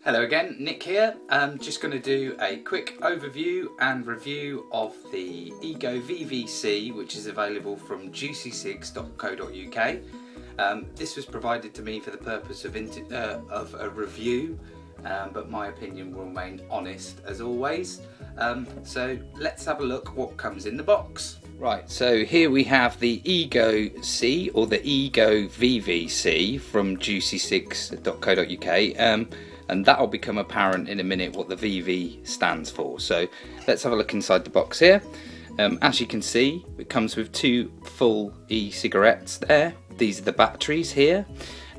Hello again, Nick here. I'm just going to do a quick overview and review of the eGo-VVC, which is available from juicycigs.co.uk. This was provided to me for the purpose of a review, but my opinion will remain honest as always. So let's have a look what comes in the box. Right, so here we have the eGo-C or the eGo-VVC from juicycigs.co.uk. And that will become apparent in a minute what the VV stands for. So let's have a look inside the box here. As you can see, it comes with two full e-cigarettes there. These are the batteries here.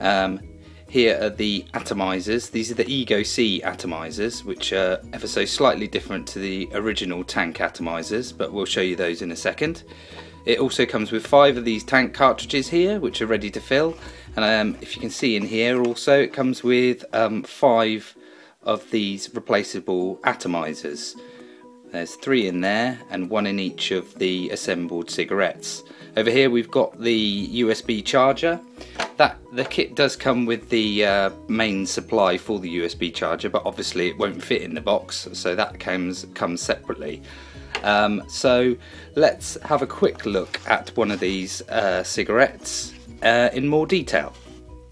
Here are the atomizers. These are the eGo-C atomizers, which are ever so slightly different to the original tank atomizers, but we'll show you those in a second. It also comes with 5 of these tank cartridges here, which are ready to fill. And if you can see in here also, it comes with 5 of these replaceable atomizers. There's 3 in there and 1 in each of the assembled cigarettes. Over here we've got the USB charger. The kit does come with the main supply for the USB charger, but obviously it won't fit in the box, so that comes separately. So let's have a quick look at one of these cigarettes in more detail.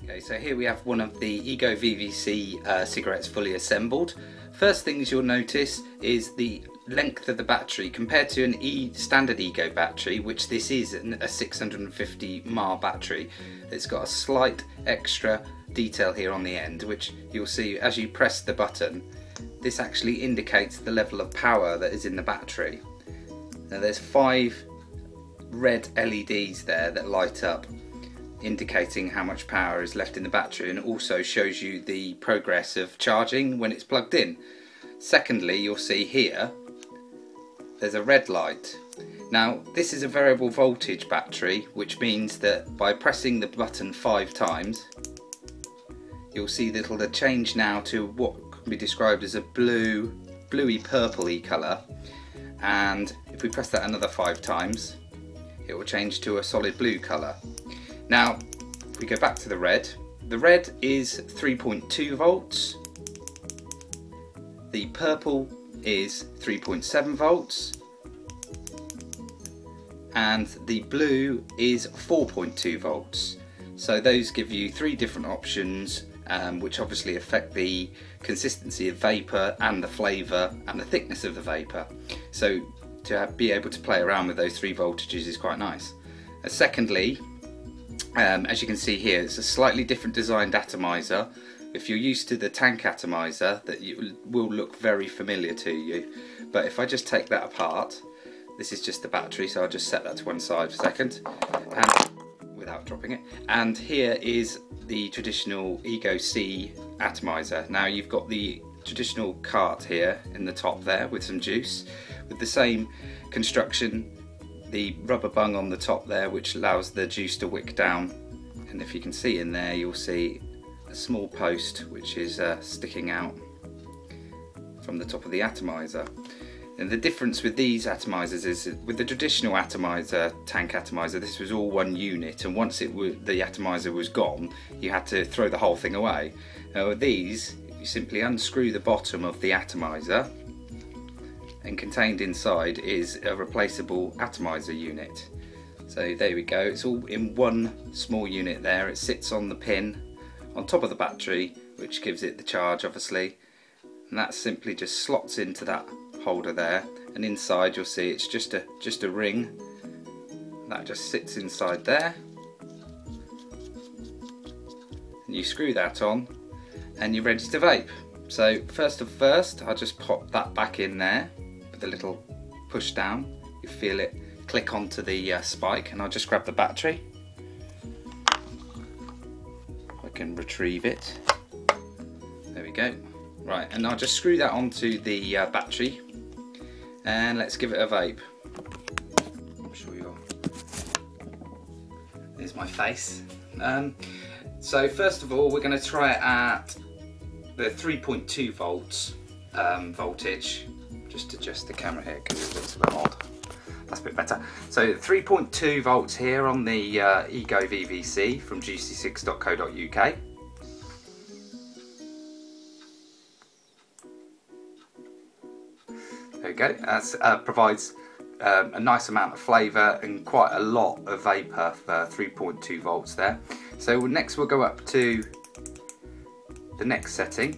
Okay, so here we have one of the eGo-VVC cigarettes fully assembled. First things you'll notice is the length of the battery compared to an standard eGo battery, which this is a 650 mAh battery. It's got a slight extra detail here on the end, which you'll see as you press the button. This actually indicates the level of power that is in the battery. Now there's 5 red LEDs there that light up, indicating how much power is left in the battery, and also shows you the progress of charging when it's plugged in. Secondly, you'll see here there's a red light. Now this is a variable voltage battery, which means that by pressing the button 5 times you'll see that it'll change now to what can be described as a bluey purpley colour, and if we press that another 5 times it will change to a solid blue colour. Now if we go back to the red is 3.2 volts, the purple is 3.7 volts, and the blue is 4.2 volts. So those give you 3 different options, which obviously affect the consistency of vapour and the flavour and the thickness of the vapour. So to be able to play around with those 3 voltages is quite nice. Secondly, as you can see here, it's a slightly different designed atomizer. If you're used to the tank atomizer, that will look very familiar to you. But if I just take that apart, this is just the battery, so I'll just set that to one side for a second, and without dropping it. And here is the traditional eGo-C atomizer. Now you've got the traditional cart here in the top there with some juice, with the same construction, the rubber bung on the top there, which allows the juice to wick down. And if you can see in there, you'll see a small post which is sticking out from the top of the atomizer. And the difference with these atomizers is, with the traditional atomizer, tank atomizer, this was all one unit, and once the atomizer was gone, you had to throw the whole thing away. Now with these, you simply unscrew the bottom of the atomizer, and contained inside is a replaceable atomizer unit. So there we go, it's all in one small unit there. It sits on the pin on top of the battery, which gives it the charge obviously, and that simply just slots into that holder there, and inside you'll see it's just a ring that just sits inside there, and you screw that on and you're ready to vape. So first I'll just pop that back in there with a little push down. You feel it click onto the spike, and I'll just grab the battery. I can retrieve it. There we go. Right, and I'll just screw that onto the battery, and let's give it a vape. I'm sure you'll... There's my face. So first of all, we're going to try it at the 3.2 volts voltage. Just adjust the camera here because it looks a bit odd. That's a bit better. So 3.2 volts here on the eGo-VVC from juicycigs.co.uk. There we go. That provides a nice amount of flavour and quite a lot of vapour for 3.2 volts there. So next we'll go up to the next setting,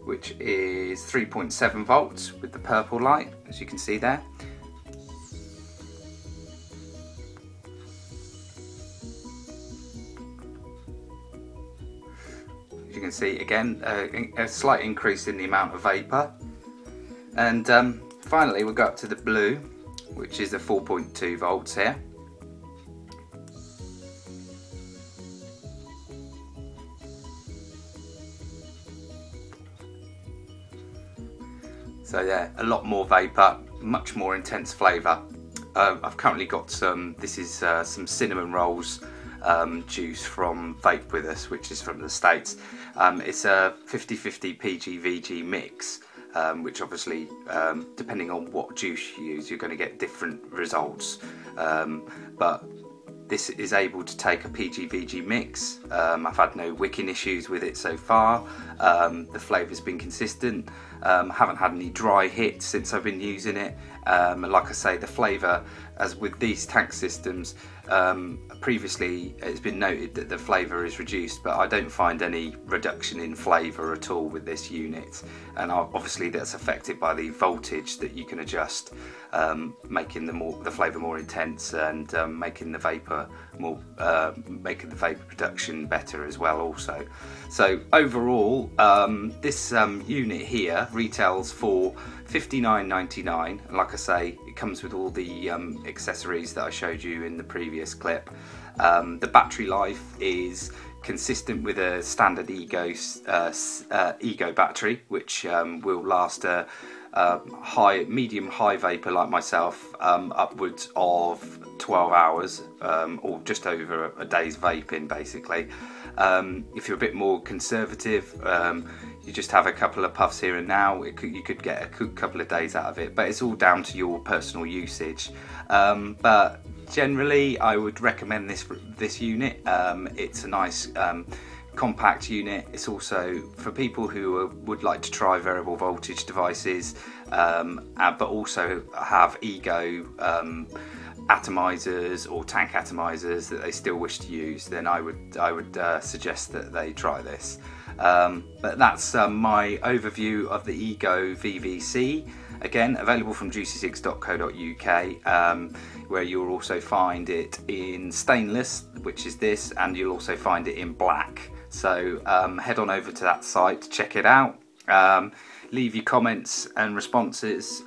which is 3.7 volts with the purple light, as you can see there. As you can see, again, a slight increase in the amount of vapour. And finally we'll go up to the blue, which is the 4.2 volts here. So yeah, a lot more vapour, much more intense flavour. I've currently got some, this is some cinnamon rolls juice from Vape With Us, which is from the States. It's a 50-50 PG-VG mix, which obviously, depending on what juice you use, you're going to get different results. But this is able to take a PG-VG mix. I've had no wicking issues with it so far. The flavour's been consistent. Haven't had any dry hits since I've been using it. And like I say, the flavour, as with these tank systems, previously it's been noted that the flavour is reduced, but I don't find any reduction in flavour at all with this unit. And obviously that's affected by the voltage that you can adjust, making the flavour more intense and making the vapour more, making the vapour production better as well also. So overall, this unit here retails for $59.99. Like I say, it comes with all the accessories that I showed you in the previous clip. The battery life is consistent with a standard Ego battery, which will last a medium high vapor like myself, upwards of 12 hours, or just over a day's vaping basically. If you're a bit more conservative, you just have a couple of puffs here and now, you could get a couple of days out of it, but it's all down to your personal usage. But generally I would recommend this unit. It's a nice compact unit. It's also for people who would like to try variable voltage devices, but also have Ego atomizers or tank atomizers that they still wish to use, then I would suggest that they try this. But that's my overview of the eGo-VVC. Again, available from juicycigs.co.uk, where you'll also find it in stainless, which is this, and you'll also find it in black. So head on over to that site to check it out. Leave your comments and responses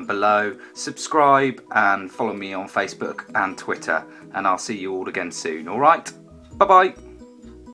below. Subscribe and follow me on Facebook and Twitter, and I'll see you all again soon. All right, bye bye.